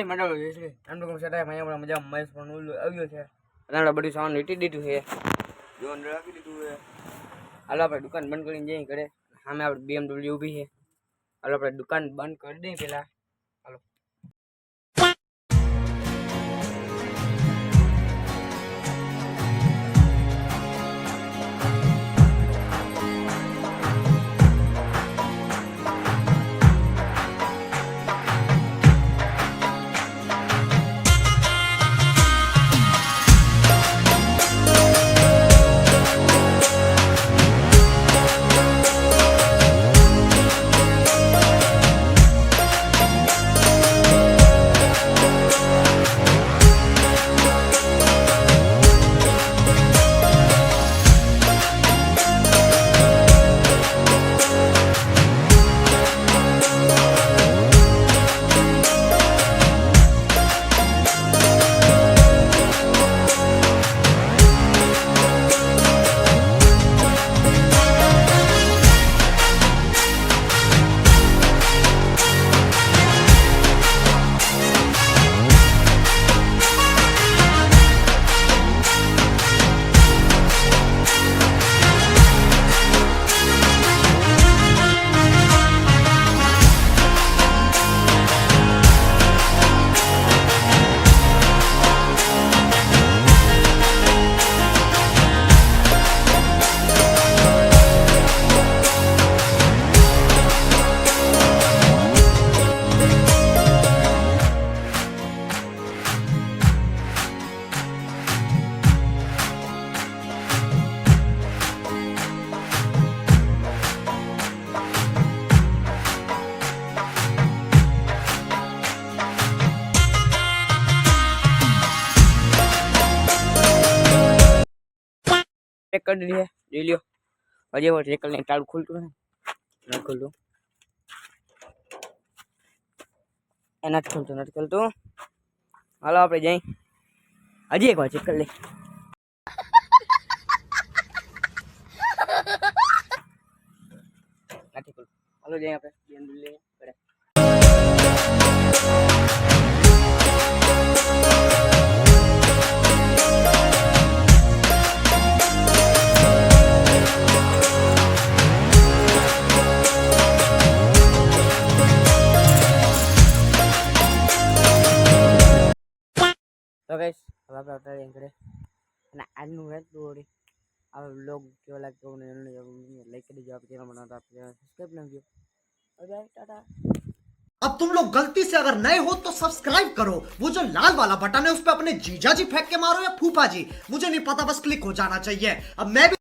મંડાળો છે એમ તો કોમ સેટા અહીંયા મજા મહેશ પણ આવ્યો છે અને બધી સામાન લીટી દીધું છે જો અંદર રાખી દીધું છે હાલો આપણે દુકાન બંધ કરીને જઈએ ઘરે સામે આપણે BMW ઊભી છે હાલો આપણે દુકાન બંધ કરી દઈએ પેલા હાલો चेक कर दीजिए ले लियो अजय वो चेक करने चालू खुलતું નથી ખુલતું નથી ખુલતું હાલો આપણે જઈ હજી એકવાર ચેક કરી લે નથી ખુલતું હાલો જઈ આપણે BMW લઈએ ઘરે तो गाइस अब आप आता है करे ना आनु है तो आप लोग केवल लाइक करो नहीं लाइक कर दीजिए आप चैनल बनाता आप चैनल सब्सक्राइब ना कीजिए और बाय टाटा अब तुम लोग गलती से अगर नए हो तो सब्सक्राइब करो वो जो लाल वाला बटन है उस पर अपने जीजा जी फेंक के मारो या फूफा जी मुझे नहीं पता बस क्लिक हो जाना चाहिए अब मैं भी